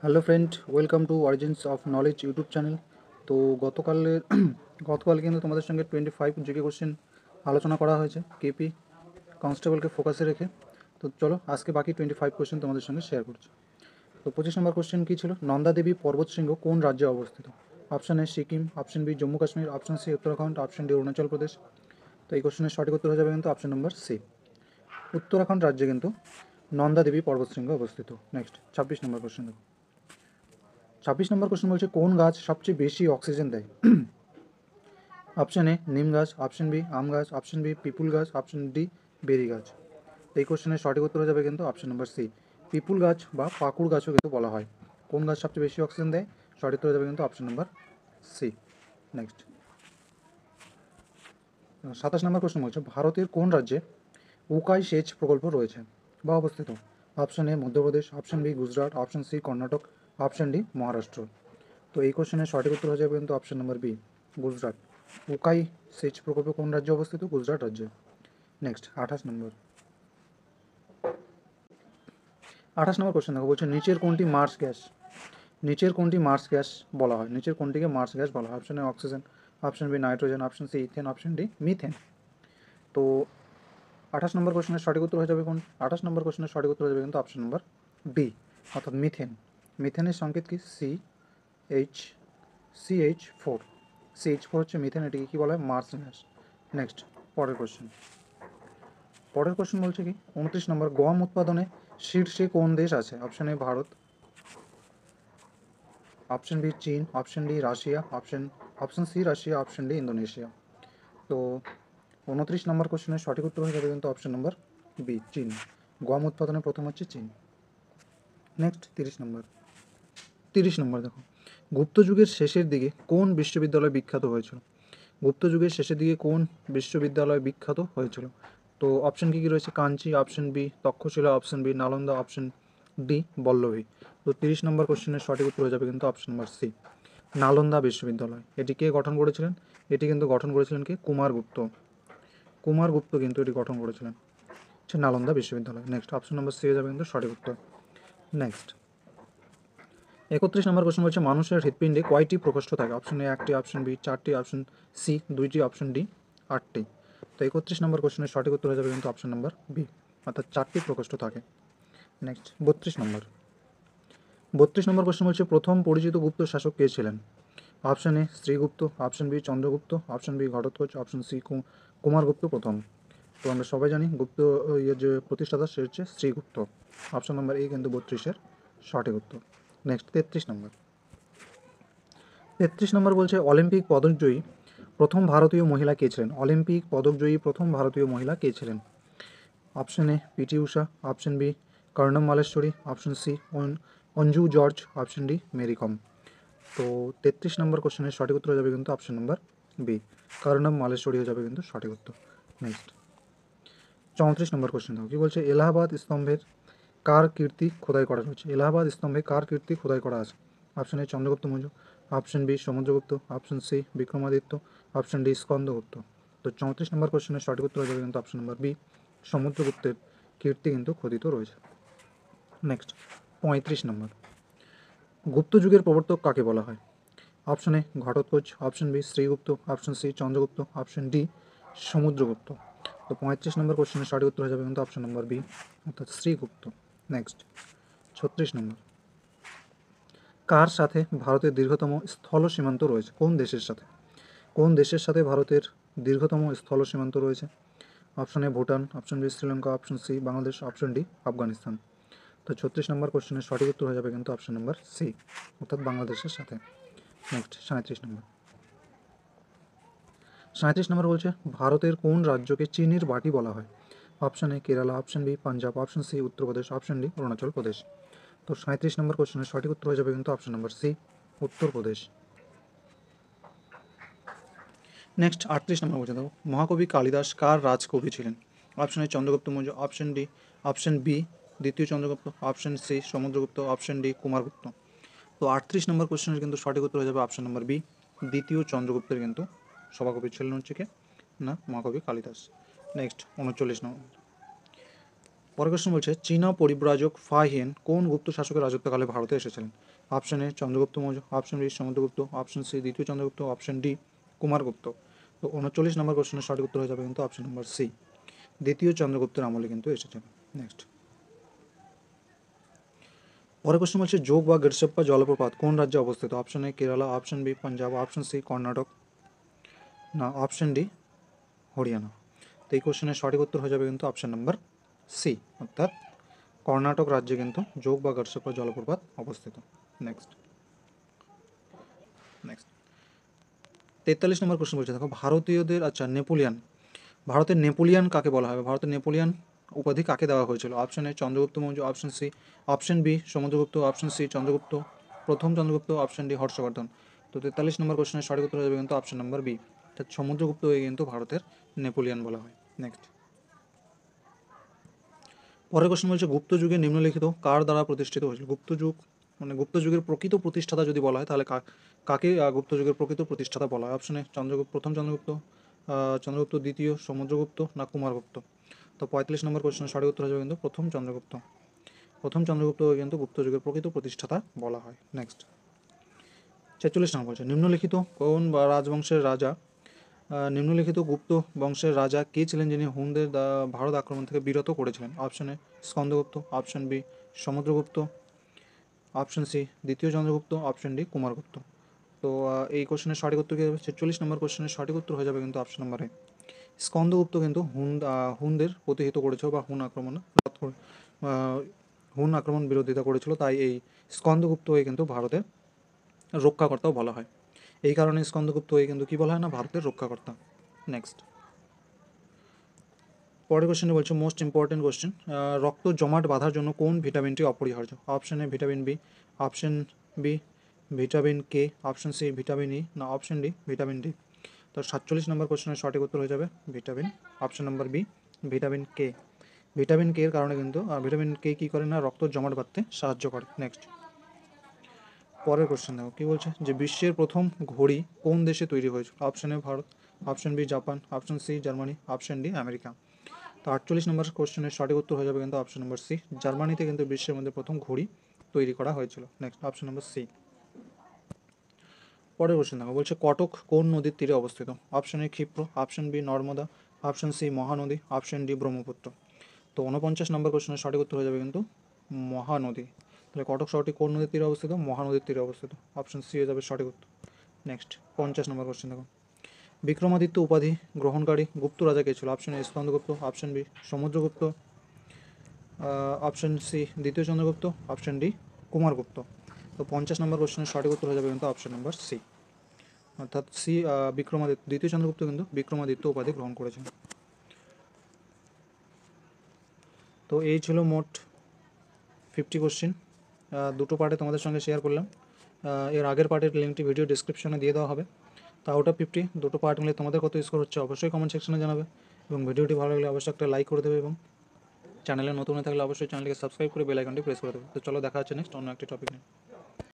Hello friend, welcome to origins of knowledge YouTube channel. তো গতকালের গতকাল কিন্তু তোমাদের সঙ্গে 25 জিকে কোশ্চেন আলোচনা করা হয়েছে কেপি কনস্টেবলকে ফোকাসে রেখে। তো চলো আজকে বাকি 25 কোশ্চেন তোমাদের সঙ্গে শেয়ার করছি। তো 25 নম্বর কোশ্চেন কী ছিল? নন্দা দেবী পর্বতশৃঙ্গ কোন রাজ্যে অবস্থিত? Option A Sikkim, option B Jammu Kashmir, option C Uttarakhand, option D Arunachal Pradesh. তো এই কোশ্চেনের সঠিক উত্তর হয়ে যাবে কিন্তু অপশান নম্বর সি, উত্তরাখণ্ড রাজ্যে কিন্তু নন্দা দেবী পর্বতশৃঙ্গ অবস্থিত। নেক্সট 26 নম্বর কোশ্চেন দেখো। 26 নম্বর কোশ্চেন বলছে কোন গাছ সবচেয়ে বেশি অক্সিজেন দেয়? অপশান এ নিম গাছ, অপশান বি আম গাছ, অপশান বি পিপুল গাছ, অপশান ডি বেরি গাছ। এই কোশ্চেনের সঠিক উত্তর হয়ে যাবে কিন্তু অপশান নম্বর সি, পিপুল গাছ বা পাকুড় গাছও কিন্তু বলা হয়। কোন গাছ সবচেয়ে বেশি অক্সিজেন দেয়? সঠিক উত্তর হয়ে যাবে কিন্তু অপশান নম্বর সি। নেক্সট 27 নম্বর কোশ্চেন বলছে ভারতের কোন রাজ্যে উকাই সেচ প্রকল্প রয়েছে বা অবস্থিত? Option A Madhya Pradesh, option B Gujarat, option C Karnataka, option D Maharashtra. তো এই কোশ্চেনের সঠিক উত্তর হয়ে যাবে কিন্তু option number B, Gujarat. Ukai সেচ প্রকল্প কোন রাজ্যে অবস্থিত? গুজরাট রাজ্যে। নেক্সট 28 নম্বর। 28 নম্বর কোশ্চেন দেখো, বলছে নিচের কোনটি মার্স গ্যাস? নিচের কোনটি মার্স গ্যাস বলা হয়? নিচের কোনটিকে মার্স গ্যাস বলা হয়? Option A oxygen, option B nitrogen, option C ethane, option D methane. তো 28 নম্বর কোশ্চেনের সঠিক উত্তর হয়ে যাবে কোন? 28 নম্বর কোশ্চেনের সঠিক উত্তর হয়ে যাবে কিন্তু অপশান নম্বর বি, অর্থাৎ মিথেন। মিথেনের সংকেত কি? CH4। CH4 হচ্ছে মিথেন, এটিকে কী বলা হয়? Mars gas. নেক্সট পরের কোশ্চেন। পরের কোশ্চেন বলছে কি 29 নম্বর, গম উৎপাদনে শীর্ষে কোন দেশ আছে? Option A Bharat, option B চীন, অপশান ডি রাশিয়া, অপশান সি রাশিয়া, অপশান ডি ইন্দোনেশিয়া। তো 29 নম্বর কোশ্চেনের সঠিক উত্তর হয়ে যাবে কিন্তু অপশান নম্বর বি, চীন। গম উৎপাদনে প্রথম হচ্ছে চীন। নেক্সট 30 নম্বর। 30 নম্বর দেখো, গুপ্ত যুগের শেষের দিকে কোন বিশ্ববিদ্যালয় বিখ্যাত হয়েছিল? গুপ্ত যুগের শেষের দিকে কোন বিশ্ববিদ্যালয় বিখ্যাত হয়েছিল? তো অপশান কী কী রয়েছে? Kanchi, option B Takshashila, option B Nalanda, option D Vallabhi. তো 30 নম্বর কোশ্চেনের সঠিক উত্তর হয়ে যাবে কিন্তু অপশান নম্বর সি, নালন্দা বিশ্ববিদ্যালয়। এটি কে গঠন করেছিলেন? এটি কিন্তু গঠন করেছিলেন কে? কুমারগুপ্ত। কুমারগুপ্ত কিন্তু এটি গঠন করেছিলেন, হচ্ছে নালন্দা বিশ্ববিদ্যালয়। নেক্সট অপশান নম্বর সি হয়ে যাবে কিন্তু সঠিক উত্তর। নেক্সট 31 নম্বর কোশ্চেন বলছে মানুষের হৃৎপিণ্ডে কয়টি প্রকোষ্ঠ থাকে? অপশান এ 1টি, অপশান বি 4টি, অপশান সি 2টি, অপশান ডি 8টি। তো 31 নম্বর কোশ্চেনের সঠিক উত্তর হয়ে যাবে কিন্তু অপশান নম্বর বি, অর্থাৎ 4টি প্রকোষ্ঠ থাকে। নেক্সট 32 নম্বর। 32 নম্বর কোশ্চেন বলছে প্রথম পরিচিত গুপ্ত শাসক কে ছিলেন? Option A Srigupta, option B Chandragupta, option B Ghatotkacha, option C Kumaragupta প্রথম। তো আমরা সবাই জানি গুপ্ত যে প্রতিষ্ঠাতা সে হচ্ছে শ্রীগুপ্ত। অপশান নম্বর এ কিন্তু 32-এর সঠিক উত্তর। নেক্সট 33 নম্বর। 33 নম্বর বলছে অলিম্পিক পদকজয়ী প্রথম ভারতীয় মহিলা কে ছিলেন? অলিম্পিক পদকজয়ী প্রথম ভারতীয় মহিলা কে ছিলেন? Option A PT Usha, option B Karnam Malleswari, option C Anju George, option D Mary Kom. তো 33 নম্বর কোশ্চেনের সঠিক উত্তর হয়ে যাবে কিন্তু option number B, Karnam Malleswari হয়ে যাবে কিন্তু সঠিক উত্তর। নেক্সট 34 নম্বর কোশ্চেন দেখো, কী বলছে এলাহাবাদ স্তম্ভের কার কীর্তি খোদাই করা রয়েছে? এলাহাবাদ স্তম্ভে কার কীর্তি খোদাই করা আছে? Option A Chandragupta Maurya, option B Samudragupta, option C Vikramaditya, option D Skandagupta. তো 34 নম্বর কোশ্চেনের সঠিক উত্তর হয়ে যাবে কিন্তু অপশান নম্বর বি, সমুদ্রগুপ্তের কীর্তি কিন্তু খোদিত রয়েছে। নেক্সট 35 নম্বর, গুপ্ত যুগের প্রবর্তক কাকে বলা হয়? Option A Ghatotkacha, option B Srigupta, option C Chandragupta, option D Samudragupta. তো 35 নম্বর কোশ্চেনের সঠিক উত্তর হয়ে যাবে কিন্তু অপশান নম্বর বি, অর্থাৎ শ্রীগুপ্ত। নেক্সট 36 নম্বর, কার সাথে ভারতের দীর্ঘতম স্থল সীমান্ত রয়েছে? কোন দেশের সাথে? কোন দেশের সাথে ভারতের দীর্ঘতম স্থল সীমান্ত রয়েছে? Option A Bhutan, option B Sri Lanka, option C Bangladesh, option D Afghanistan. তো 36 নম্বর কোশ্চেনের সঠিক উত্তর হয়ে যাবে কিন্তু অপশান নম্বর সি, অর্থাৎ বাংলাদেশের সাথে। নেক্সট 37 নম্বর। 37 নম্বর বলছে ভারতের কোন রাজ্যকে চিনির বাটি বলা হয়? Option A Kerala, option B Punjab, option C Uttar Pradesh, option D Arunachal Pradesh. তো 37 নম্বর কোশ্চেনের সঠিক উত্তর হয়ে যাবে কিন্তু option number C, Uttar Pradesh. Next 38 number বলছে দেখো, মহাকবি কালিদাস কার রাজকবি ছিলেন? Option A Chandragupta Maurya, option D option B দ্বিতীয় Chandragupta, option C Samudragupta, option D Kumaragupta. তো 38 নম্বর কোশ্চেনের কিন্তু সঠিক উত্তর হয়ে যাবে অপশান নম্বর বি, দ্বিতীয় চন্দ্রগুপ্তের কিন্তু সভাকবি ছিলেন হচ্ছে কে না, মহাকবি কালিদাস। নেক্সট 39 নম্বর। পরের কোশ্চেন বলছে চীনা পরিব্রাজক ফাহিয়েন কোন গুপ্ত শাসকের রাজত্বকালে ভারতে এসেছিলেন? Option A Chandragupta Maurya, option B Samudragupta, option C দ্বিতীয় চন্দ্রগুপ্ত, অপশন ডি কুমারগুপ্ত। তো 39 নম্বর কোশ্চেনের সঠিক উত্তর হয়ে যাবে কিন্তু অপশন নম্বর সি, দ্বিতীয় চন্দ্রগুপ্তের আমলে কিন্তু এসেছেন। নেক্সট, পরের কোশ্চেন বলছে যোগ বা গিরসেপ্পা জলপ্রপাত কোন রাজ্যে অবস্থিত? Option A Kerala, option B Punjab, option C Karnataka, না অপশন ডি হরিয়ানা। তো এই কোশ্চেনের সঠিক উত্তর হয়ে যাবে কিন্তু অপশন নাম্বার সি, অর্থাৎ কর্ণাটক রাজ্যে কিন্তু যোগ বা গিরসেপ্পা জলপ্রপাত অবস্থিত। নেক্সট, 43 নম্বর কোশ্চেন বলছে, দেখো ভারতীয়দের নেপোলিয়ান, ভারতের নেপোলিয়ান কাকে বলা হয়? ভারতের নেপোলিয়ান উপাধি কাকে দেওয়া হয়েছিল? Option A Chandragupta Maurya, option C, option B Samudragupta, option C Chandragupta প্রথম চন্দ্রগুপ্ত, অপশন ডি হর্ষবর্ধন। তো 43 নম্বর কোশ্চেনের সঠিক উত্তর হয়ে যাবে কিন্তু অপশন নাম্বার বি, অর্থাৎ সমুদ্রগুপ্ত হয়ে কিন্তু ভারতের নেপোলিয়ান বলা হয়। নেক্সট, পরের কোশ্চেন বলছে গুপ্ত যুগে নিম্নলিখিত কার দ্বারা প্রতিষ্ঠিত হয়েছিল? গুপ্ত যুগ মানে গুপ্ত যুগের প্রকৃত প্রতিষ্ঠাতা যদি বলা হয় তাহলে কাকে গুপ্ত যুগের প্রকৃত প্রতিষ্ঠাতা বলা হয়? অপশনে চন্দ্রগুপ্ত প্রথম চন্দ্রগুপ্ত, চন্দ্রগুপ্ত দ্বিতীয়, সমুদ্রগুপ্ত, না কুমারগুপ্ত। তো 45 নম্বর কোশ্চেনের সঠিক উত্তর হয়ে কিন্তু প্রথম চন্দ্রগুপ্ত, প্রথম চন্দ্রগুপ্তকে কিন্তু গুপ্ত যুগের প্রকৃত প্রতিষ্ঠাতা বলা হয়। নেক্সট, 46 নম্বর বলছে নিম্নলিখিত কোন বা রাজবংশের রাজা, নিম্নলিখিত গুপ্ত বংশের রাজা কে ছিলেন যিনি হুনদের ভারত আক্রমণ থেকে বিরত করেছিলেন? Option A Skandagupta, option B Samudragupta, option C দ্বিতীয় চন্দ্রগুপ্ত, অপশন ডি কুমারগুপ্ত। তো এই কোশ্চেনের সঠিক উত্তর কী হবে? 46 নম্বর কোশ্চেনের সঠিক উত্তর হয়ে যাবে কিন্তু অপশন নম্বর এ, স্কন্দগুপ্ত কিন্তু হুনদের প্রতিহিত করেছিল বা হুন আক্রমণ বিরোধিতা করেছিল, তাই এই স্কন্দগুপ্তকে কিন্তু ভারতের রক্ষাকর্তাও বলা হয়। এই কারণে স্কন্দগুপ্তকে কিন্তু কী বলা হয় না, ভারতের রক্ষাকর্তা। নেক্সট, পরের কোশ্চেনে বলছে মোস্ট ইম্পর্টেন্ট কোশ্চেন, রক্ত জমাট বাঁধার জন্য কোন ভিটামিনটি অপরিহার্য? Option A vitamin B, option B vitamin K, option C vitamin E, না অপশন ডি ভিটামিন ডি। তো 47 নম্বর কোশ্চেনের সঠিক উত্তর হয়ে যাবে vitamin, option number B vitamin K. Vitamin K এর কারণে কিন্তু ভিটামিন কে কী করে না, রক্ত জমাট বাঁধতে সাহায্য করে। নেক্সট, পরের কোশ্চেন দেখো কী বলছে, যে বিশ্বের প্রথম ঘড়ি কোন দেশে তৈরি হয়েছিল? Option A Bharat, option B Japan, option C Germany, option D America. তো 48 নম্বর কোশ্চেনের সঠিক উত্তর হয়ে যাবে কিন্তু অপশন নম্বর সি, জার্মানিতে কিন্তু বিশ্বের মধ্যে প্রথম ঘড়ি তৈরি করা হয়েছিল। Next, option number C. পরের কোশ্চেন দেখো বলছে কটক কোন নদীর তীরে অবস্থিত? Option A Kshipra, option B Narmada, option C Mahanadi, option D Brahmaputra. তো 49 নম্বর কোশ্চেনের সঠিক উত্তর হয়ে যাবে কিন্তু মহানদী। তাহলে কটক শহরটি কোন নদীর তীরে অবস্থিত? মহানদীর তীরে অবস্থিত। অপশন সি হয়ে যাবে সঠিক উত্তর। নেক্সট, 50 নম্বর কোশ্চেন দেখো, বিক্রমাদিত্য উপাধি গ্রহণকারী গুপ্ত রাজা কে ছিল? Option A Skandagupta, option B Samudragupta, option C দ্বিতীয় চন্দ্রগুপ্ত, অপশন ডি কুমারগুপ্ত। তো 50 নম্বর কোশ্চেনের সঠিক উত্তর হয়ে যাবে কিন্তু অপশন নম্বর সি, অর্থাৎ সি বিক্রমাদিত্য, দ্বিতীয় চন্দ্রগুপ্ত কিন্তু বিক্রমাদিত্য উপাধি গ্রহণ করেছেন। তো এই ছিল মোট 50 কোশ্চেন, দুটো পার্টে তোমাদের সঙ্গে শেয়ার করলাম। এর আগের পার্টের লিঙ্কটি ভিডিও ডিসক্রিপশনে দিয়ে দেওয়া হবে। তা আউট অফ 50 দুটো পার্ট মিলে তোমাদের কত স্কোর হচ্ছে অবশ্যই কমেন্ট সেকশনে জানাবে, এবং ভিডিওটি ভালো লাগলে অবশ্যই একটা লাইক করে দেবে, এবং চ্যানেলে নতুন হয়ে থাকলে অবশ্যই চ্যানেলটিকে সাবস্ক্রাইব করে বেল আইকনটি প্রেস করে দেবে। তো চলো দেখা হচ্ছে নেক্সট অন্য একটি টপিক নিয়ে।